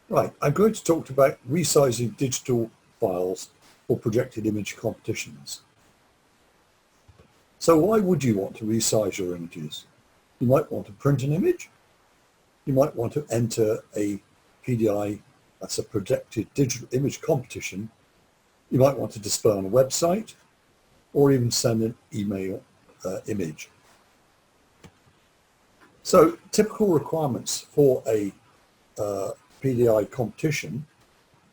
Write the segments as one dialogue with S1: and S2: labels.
S1: Right, I'm going to talk about resizing digital files for projected image competitions. So why would you want to resize your images? You might want to print an image. You might want to enter a PDI, that's a projected digital image competition. You might want to display on a website or even send an email image. So typical requirements for a PDI competition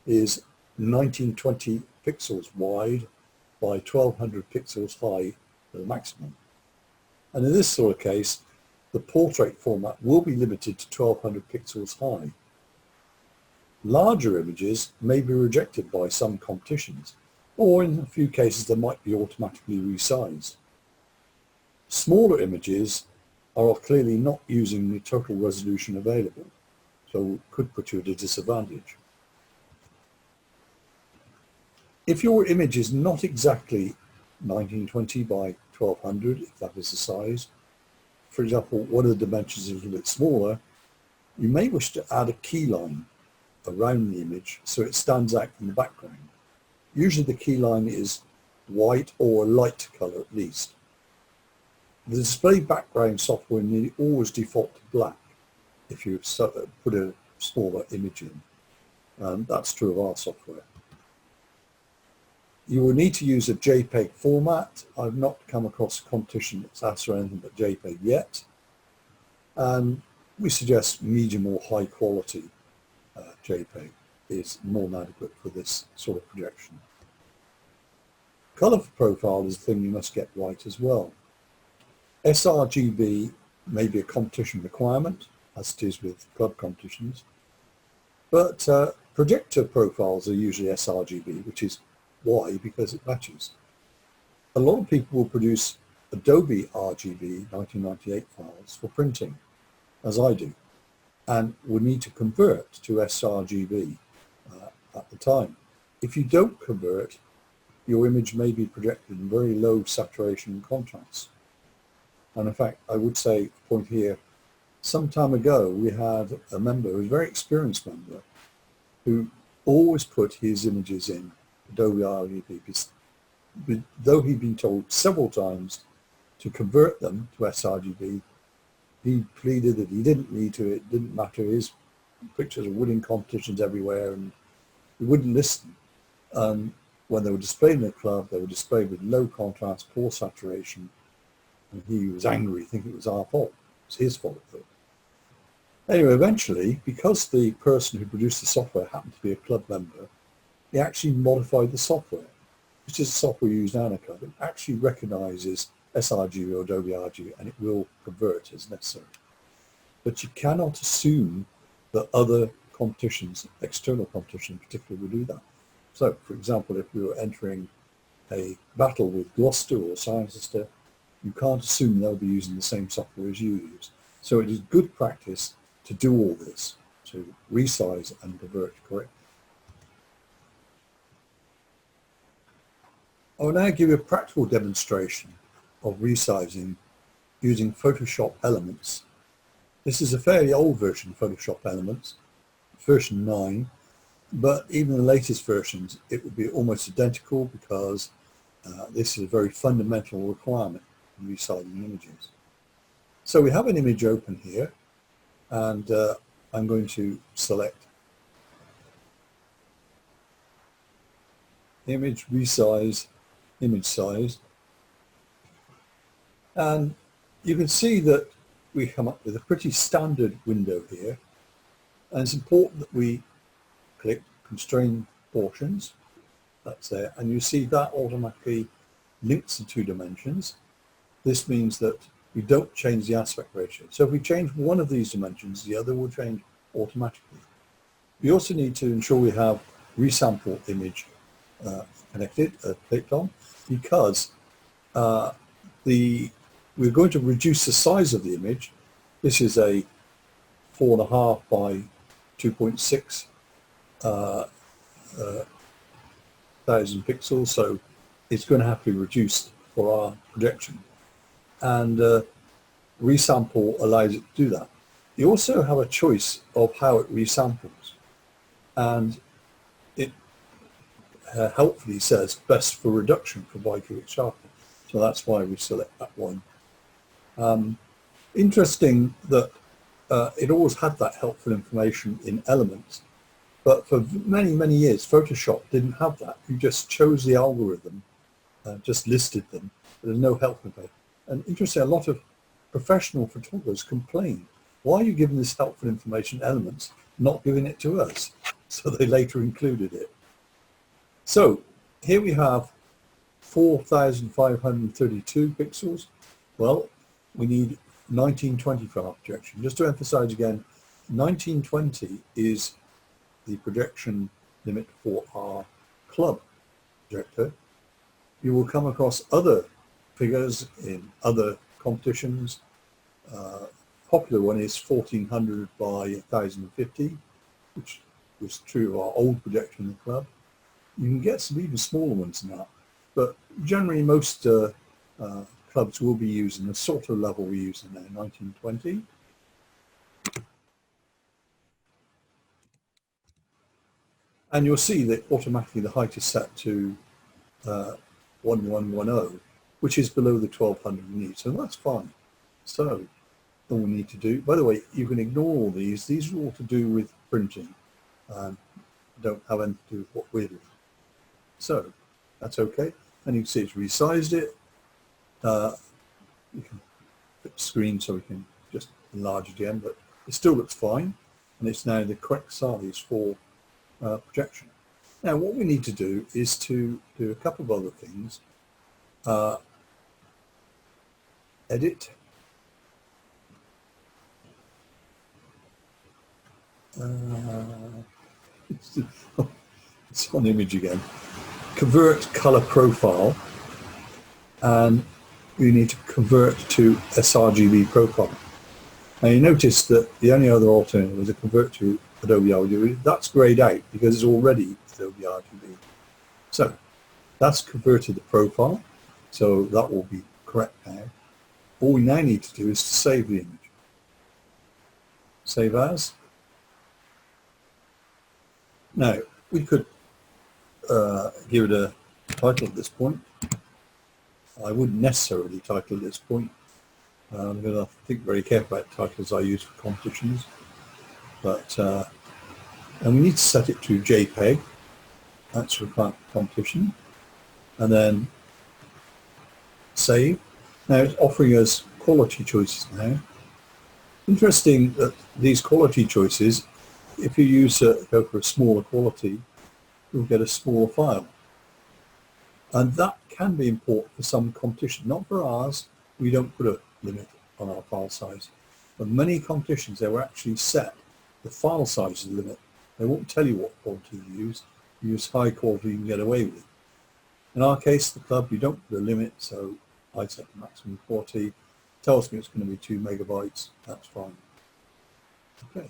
S1: is 1920 pixels wide by 1200 pixels high for the maximum. And in this sort of case, the portrait format will be limited to 1200 pixels high. Larger images may be rejected by some competitions, or in a few cases they might be automatically resized. Smaller images are clearly not using the total resolution available, so could put you at a disadvantage. If your image is not exactly 1920 by 1200, if that is the size, for example, one of the dimensions is a little bit smaller, you may wish to add a key line around the image so it stands out from the background. Usually the key line is white or a light color at least. The display background software nearly always default to black if you put a smaller image in. That's true of our software. You will need to use a JPEG format. I've not come across a competition that's asked for anything but JPEG yet. And we suggest medium or high quality JPEG is more than adequate for this sort of projection. Color profile is the thing you must get right as well. sRGB may be a competition requirement, as it is with club competitions, but projector profiles are usually sRGB, which is why? Because it matches. A lot of people will produce Adobe RGB 1998 files for printing, as I do, and will need to convert to sRGB at the time. If you don't convert, your image may be projected in very low saturation and contrast. And in fact, I would say, point here, some time ago we had a member, who was a very experienced member, who always put his images in Adobe RGB, though he'd been told several times to convert them to sRGB. He pleaded that he didn't need to, it didn't matter, his pictures were winning competitions everywhere, and he wouldn't listen. When they were displayed in the club, they were displayed with low contrast, poor saturation, and he was angry, thinking it was our fault. It was his fault, though. Anyway, eventually, because the person who produced the software happened to be a club member, he actually modified the software, which is the software used now in a club. It actually recognizes sRGB or Adobe RGB, and it will convert as necessary. But you cannot assume that other competitions, external competitions in particular, will do that. So, for example, if we were entering a battle with Gloucester or Cirencester, you can't assume they'll be using the same software as you use. So it is good practice to do all this, to resize and convert correctly. I will now give you a practical demonstration of resizing using Photoshop Elements. This is a fairly old version of Photoshop Elements, version 9, but even the latest versions, it would be almost identical because this is a very fundamental requirement in resizing images. So we have an image open here, and I'm going to select Image, Resize, Image Size, and you can see that we come up with a pretty standard window here, and it's important that we click Constrain Portions. That's there, and you see that automatically links the two dimensions. This means that we don't change the aspect ratio. So if we change one of these dimensions, the other will change automatically. We also need to ensure we have resample image clicked on, because we're going to reduce the size of the image. This is a 4.5 by 2.6 thousand pixels, so it's going to have to be reduced for our projection. And resample allows it to do that. You also have a choice of how it resamples. and it helpfully says best for reduction for bicubic sharpening. So that's why we select that one. Interesting that it always had that helpful information in Elements, but for many, many years, Photoshop didn't have that. You just chose the algorithm, just listed them, but there's no help in it. And interestingly, a lot of professional photographers complained, why are you giving this helpful information in Elements, not giving it to us? So they later included it. So here we have 4,532 pixels. Well, we need 1920 for our projection. Just to emphasize again, 1920 is the projection limit for our club projector. You will come across other figures in other competitions. Popular one is 1400 by 1050, which was true of our old projector in the club. You can get some even smaller ones now, but generally most clubs will be using the sort of level we're using now, 1920. And you'll see that automatically the height is set to 1110, which is below the 1200 we need, so that's fine. So all we need to do, by the way, you can ignore all these are all to do with printing and don't have anything to do with what we're doing. So that's okay, and you can see it's resized it. You can put the screen so we can just enlarge it again, but it still looks fine, and it's now the correct size for projection. Now what we need to do is to do a couple of other things. Edit. It's on image again. Convert color profile, and you need to convert to sRGB profile. Now you notice that the only other alternative is to convert to Adobe RGB. That's grayed out because it's already Adobe RGB. So that's converted the profile, so that will be correct now. All we now need to do is to save the image. Save as. Now we could give it a title at this point. I wouldn't necessarily title at this point. I'm going to think very carefully about titles I use for competitions. But and we need to set it to JPEG. That's for competition. And then save. Now it's offering us quality choices now. Interesting that these quality choices, if you go for a smaller quality, you'll get a smaller file. And that can be important for some competition, not for ours. We don't put a limit on our file size. But many competitions, they will actually set the file size as a limit. They won't tell you what quality you use. You use high quality, you can get away with it. In our case, the club, you don't put a limit, so I set the maximum quality. It tells me it's going to be 2 megabytes. That's fine. Okay.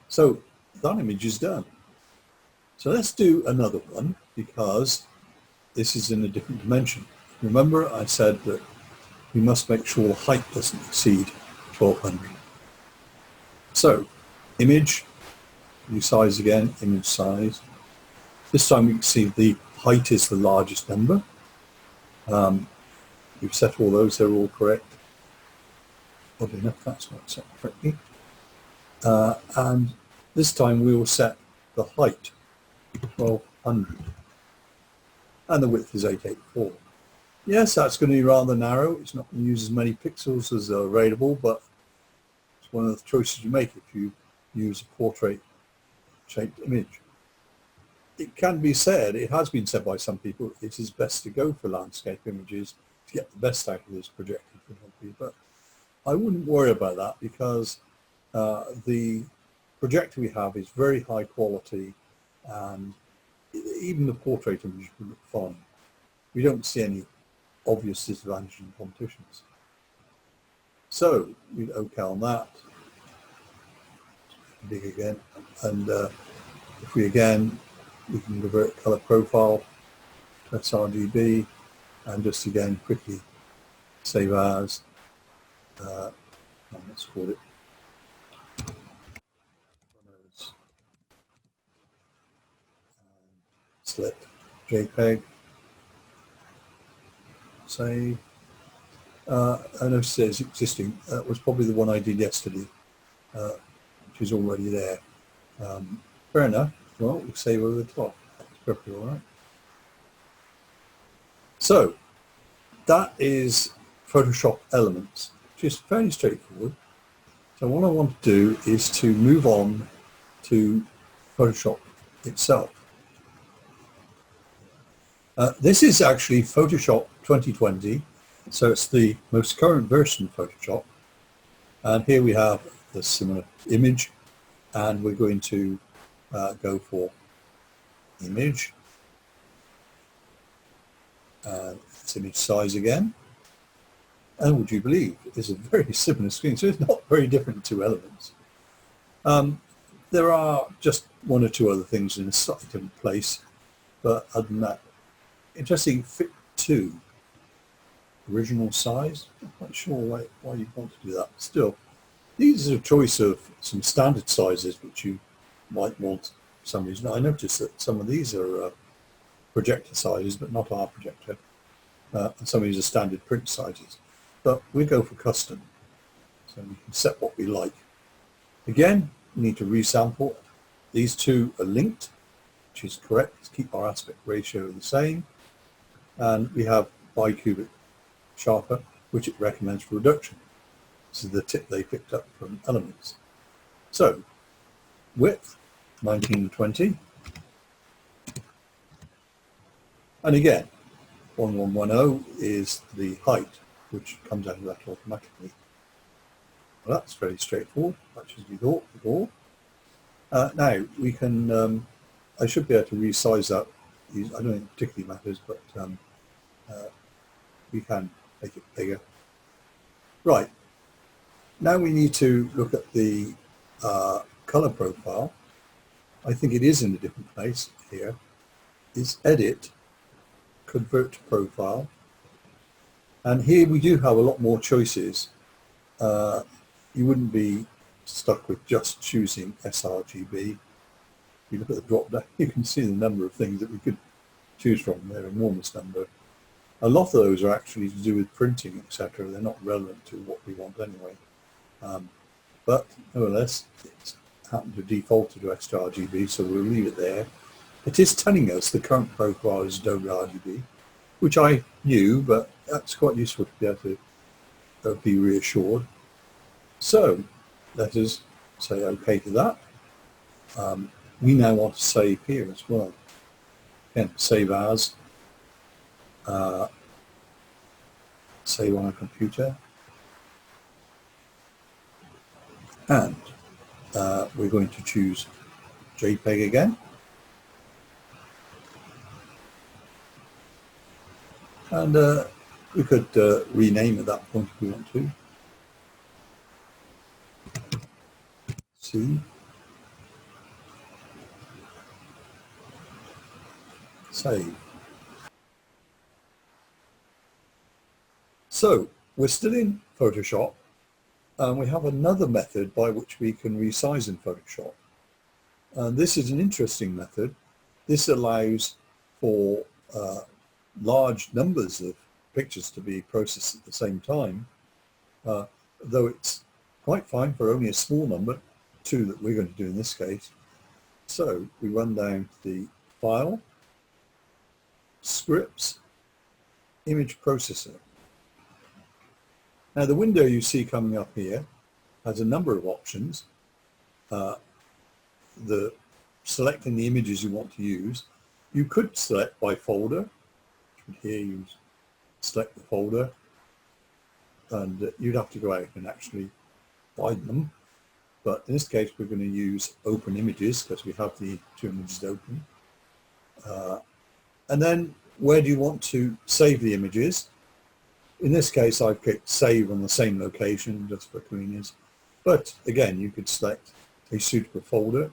S1: So that image is done. So let's do another one, because this is in a different dimension. Remember, I said that we must make sure the height doesn't exceed 1200. So, image, resize again, image size. This time you can see the height is the largest number. We've set all those, they're all correct. Oddly enough, that's not set correctly. And this time we will set the height 1200. And the width is 884. Yes, that's going to be rather narrow. It's not going to use as many pixels as are available, but it's one of the choices you make if you use a portrait-shaped image. It can be said, it has been said by some people, it is best to go for landscape images to get the best out of this projected photography, but I wouldn't worry about that, because the projector we have is very high quality, and even the portrait image would look fine. We don't see any obvious disadvantage in competitions. So we'd OK on that. Big again, and if we can convert color profile to sRGB, and just again quickly save as. Let's call it select JPEG, save. I know it says existing. That was probably the one I did yesterday, which is already there. Fair enough. Well, we'll save over the top. That's perfectly all right. So that is Photoshop Elements, which is fairly straightforward. So what I want to do is to move on to Photoshop itself. This is actually Photoshop 2020, so it's the most current version of Photoshop. And here we have the similar image, and we're going to go for image, it's image size again. And would you believe it's a very similar screen, so it's not very different to Elements. There are just one or two other things in a slightly different place, but other than that, interesting fit to original size. Not quite sure why you want to do that. Still, these are a choice of some standard sizes which you might want for some reason. I noticed that some of these are projector sizes, but not our projector. And some of these are standard print sizes. But we go for custom, so we can set what we like. Again, we need to resample. These two are linked, which is correct. Let's keep our aspect ratio the same. And we have bicubic sharper, which it recommends for reduction. This is the tip they picked up from Elements. So, width, 1920. And again, 1110 is the height, which comes out of that automatically. Well, that's very straightforward, much as we thought before. Now, we can, I should be able to resize that. I don't think it particularly matters, but we can make it bigger. Right, now we need to look at the color profile. I think it is in a different place here. It's Edit, Convert to Profile. And here we do have a lot more choices. You wouldn't be stuck with just choosing sRGB. If you look at the drop down, you can see the number of things that we could choose from. They're an enormous number. A lot of those are actually to do with printing, etc. They're not relevant to what we want anyway. But nevertheless, it's happened to default to sRGB, so we'll leave it there. It is telling us the current profile is Adobe RGB, which I knew, but that's quite useful to be able to be reassured. So let us say OK to that. We now want to save here as well. Again, save as, save on a computer, and we're going to choose JPEG again. And we could rename at that point if we want to. See. Save. So we're still in Photoshop, and we have another method by which we can resize in Photoshop. And this is an interesting method. This allows for large numbers of pictures to be processed at the same time, though it's quite fine for only a small number, 2 that we're going to do in this case. So we run down to the File, Scripts, Image Processor. Now the window you see coming up here has a number of options. Selecting the images you want to use. You could select by folder. Here you select the folder, and you'd have to go out and actually find them. But in this case, we're going to use Open Images because we have the 2 images open. And then where do you want to save the images? In this case, I've picked Save on the same location just for convenience. But again, you could select a suitable folder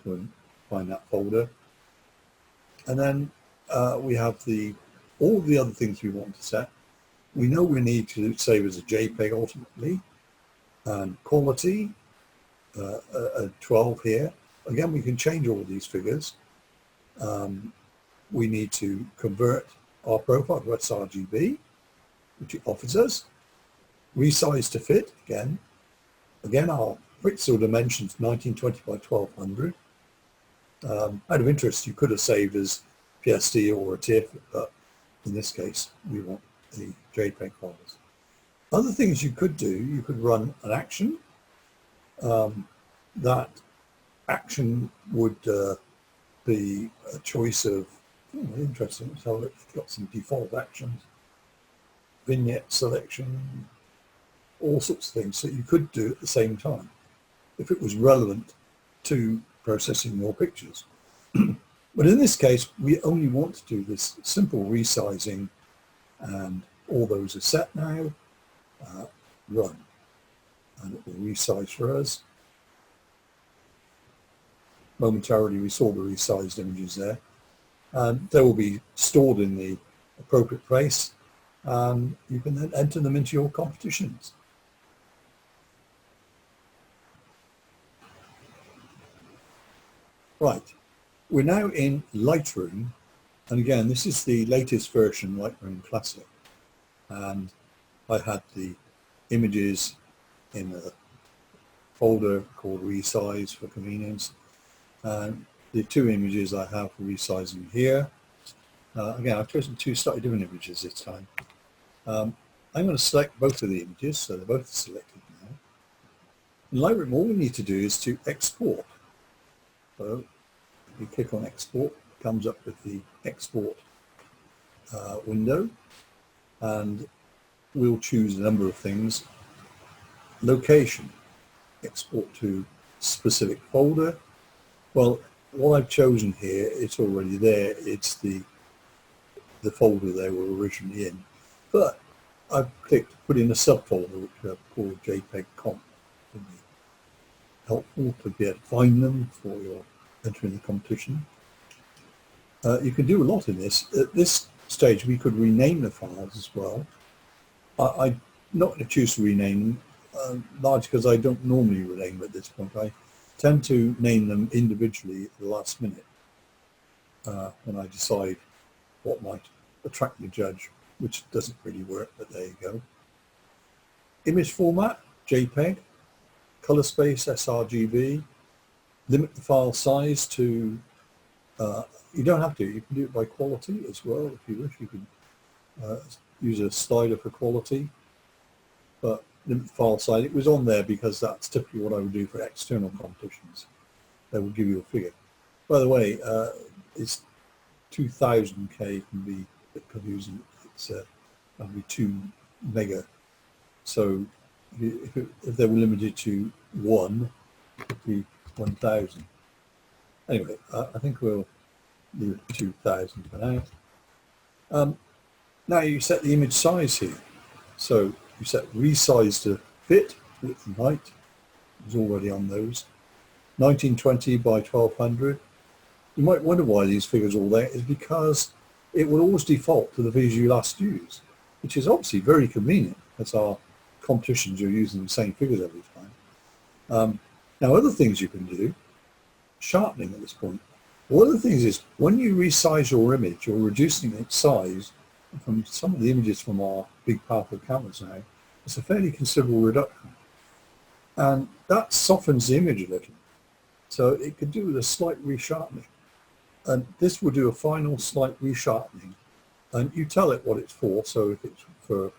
S1: and find that folder. And then we have all the other things we want to set. We know we need to save as a JPEG ultimately, and quality, 12 here. Again, we can change all of these figures. we need to convert our profile to sRGB, which it offers us, resize to fit, again our pixel dimensions 1920 by 1200. Out of interest, you could have saved as PSD or a TIFF, but in this case, we want the JPEG files. Other things you could do, you could run an action. That action would be a choice of, interesting, so it's got some default actions, vignette selection, all sorts of things that you could do at the same time if it was relevant to processing your pictures. But in this case, we only want to do this simple resizing, and all those are set now. Run, and it will resize for us. Momentarily, we saw the resized images there, and they will be stored in the appropriate place. You can then enter them into your competitions. Right, we're now in Lightroom, and again, this is the latest version, Lightroom Classic, and I had the images in a folder called Resize for convenience, and the two images I have for resizing here. Again, I've chosen two slightly different images this time. I'm going to select both of the images, so they're both selected now. In Lightroom, all we need to do is to export. So you click on export, it comes up with the export window, and we'll choose a number of things. Location, export to specific folder. Well, what I've chosen here, it's already there. It's the folder they were originally in. But I've clicked put in a subfolder which I've called JPEG comp. It would be helpful to be able to find them for your entering the competition. You can do a lot in this. At this stage, we could rename the files as well. I'm not going to choose to rename them, largely because I don't normally rename at this point. I tend to name them individually at the last minute when I decide what might attract the judge, which doesn't really work, but there you go. Image format, JPEG, color space, sRGB, limit the file size to, you don't have to, you can do it by quality as well if you wish. You can use a slider for quality, but limit the file size. It was on there because that's typically what I would do for external competitions. They will give you a figure. By the way, it's 2000K can be a bit confusing. It's only 2 mega. So if they were limited to 1, it would be 1000. Anyway, I think we'll leave it 2000 for now. Now you set the image size here. So you set resize to fit, width and height. It's already on those. 1920 by 1200. You might wonder why these figures are all there. It's because it will always default to the figures you last used, which is obviously very convenient as our competitions are using the same figures every time. Now other things you can do, sharpening at this point. One of the things is when you resize your image, you're reducing its size. From some of the images from our big powerful cameras now, it's a fairly considerable reduction. And that softens the image a little. So it could do with a slight resharpening. And this will do a final slight resharpening. And you tell it what it's for. So if it's for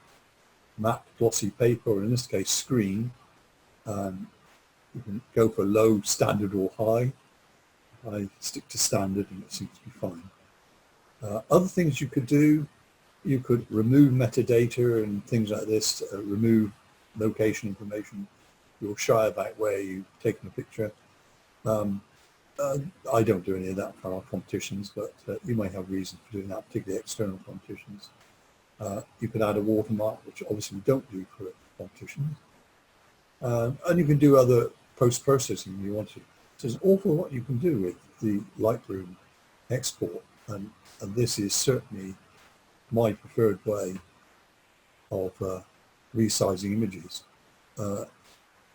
S1: matte glossy paper, or in this case screen, you can go for low, standard or high. I stick to standard and it seems to be fine. Other things you could do, you could remove metadata and things like this, remove location information. You're shy about where you've taken a picture. I don't do any of that for our competitions, but you may have reason for doing that, particularly external competitions. You could add a watermark, which obviously we don't do for competitions. And you can do other post-processing if you want to. So there's an awful lot you can do with the Lightroom export, and this is certainly my preferred way of resizing images.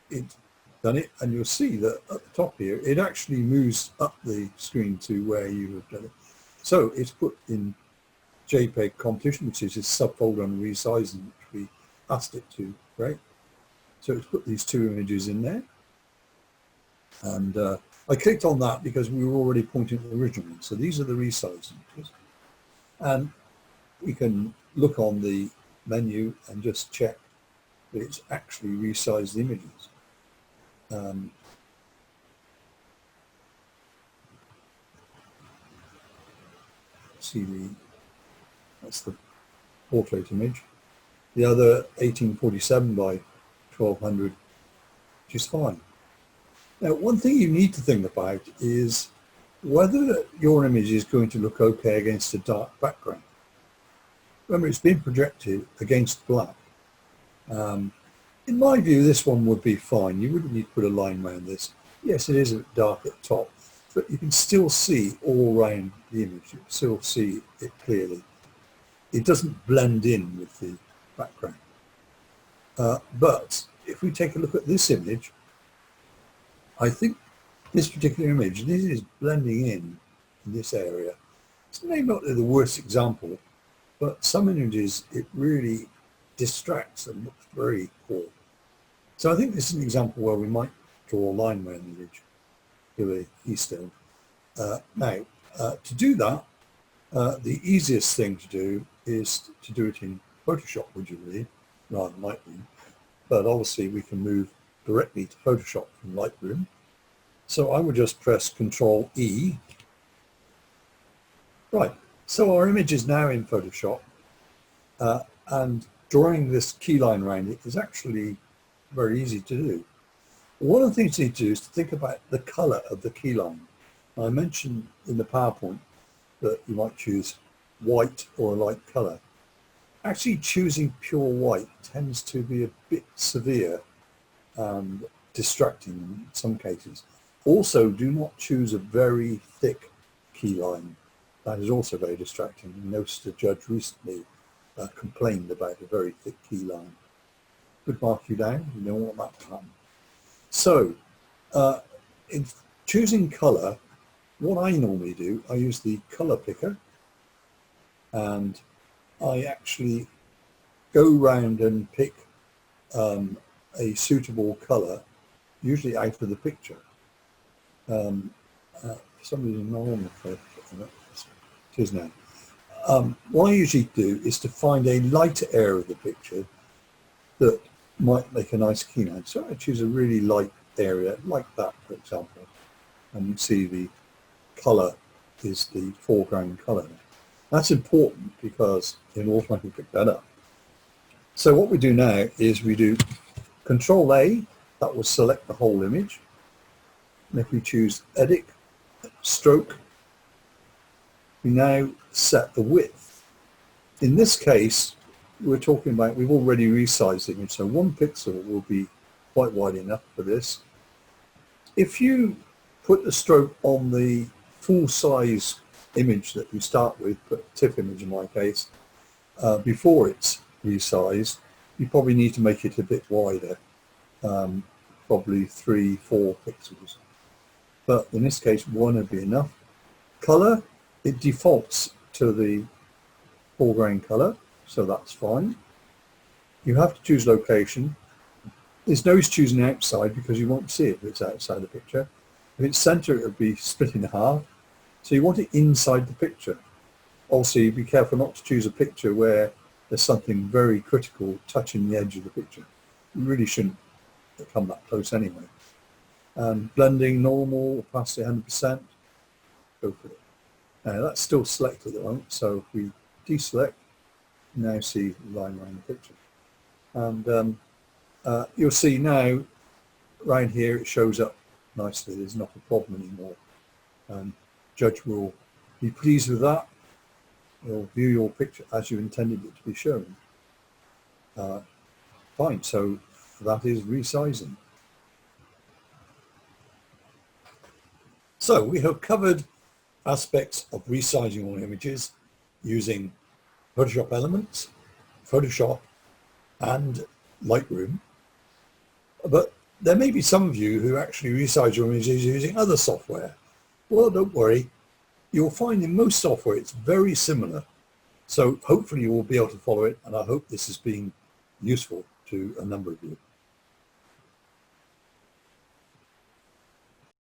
S1: It's done it, and you'll see that at the top here, it actually moves up the screen to where you have done it. So it's put in JPEG competition, which is this subfolder on resizing, which we asked it to create. So it's put these two images in there. And I clicked on that because we were already pointing at the original one. So these are the resized images. And we can look on the menu and just check that it's actually resized images. That's the portrait image. The other 1847 by 1200, which is fine. Now, one thing you need to think about is whether your image is going to look okay against a dark background. Remember, it's been projected against black. In my view, this one would be fine. You wouldn't need to put a line around this. Yes, it is a bit dark at the top, but you can still see all around the image. You can still see it clearly. It doesn't blend in with the background. But if we take a look at this image, I think this particular image, this is blending in this area. It's maybe not the worst example, but some images, it really distracts and looks very poor. So I think this is an example where we might draw a line around the image, give a keystone. Now, to do that, the easiest thing to do is to do it in Photoshop, would you believe, rather than Lightroom. But obviously we can move directly to Photoshop from Lightroom. So I would just press Control E. Right, so our image is now in Photoshop, and drawing this key line around it is actually very easy to do. One of the things you need to do is to think about the color of the key line. I mentioned in the PowerPoint that you might choose white or a light color. Actually choosing pure white tends to be a bit severe and distracting in some cases. Also, do not choose a very thick key line. That is also very distracting. I noticed a judge recently complained about a very thick key line. Could mark you down, you don't want that to happen. So, in choosing color, what I normally do, I use the color picker, and I actually go round and pick a suitable color, usually out of the picture. For some reason, not on the it is now. What I usually do is to find a lighter area of the picture that might make a nice keynote. So I choose a really light area, like that, for example, and you see the color is the foreground color. That's important because it will automatically pick that up. So what we do now is we do Control A, that will select the whole image. And if we choose Edit, Stroke, we now set the width. In this case, we're talking about, we've already resized the image, so 1 pixel will be quite wide enough for this. If you put the stroke on the full size image that you start with, put a TIFF image in my case, before it's resized, you probably need to make it a bit wider, probably 3-4 pixels. But in this case, 1 would be enough. Color, it defaults to the foreground color, so that's fine. You have to choose location. There's no use choosing outside because you won't see it if it's outside the picture. If it's center, it would be split in half. So you want it inside the picture. Also, be careful not to choose a picture where there's something very critical touching the edge of the picture. You really shouldn't come that close anyway. Blending normal, past 100%, go for it. Now that's still selected at the moment, so if we deselect, you now see the line around the picture. And you'll see now, right here, it shows up nicely. There's not a problem anymore. Judge will be pleased with that. He'll view your picture as you intended it to be shown. Fine, so that is resizing. So we have covered aspects of resizing all images using Photoshop Elements, Photoshop, and Lightroom. But there may be some of you who actually resize your images using other software. Well, don't worry. you'll find in most software it's very similar. So hopefully you will be able to follow it, and I hope this has been useful to a number of you.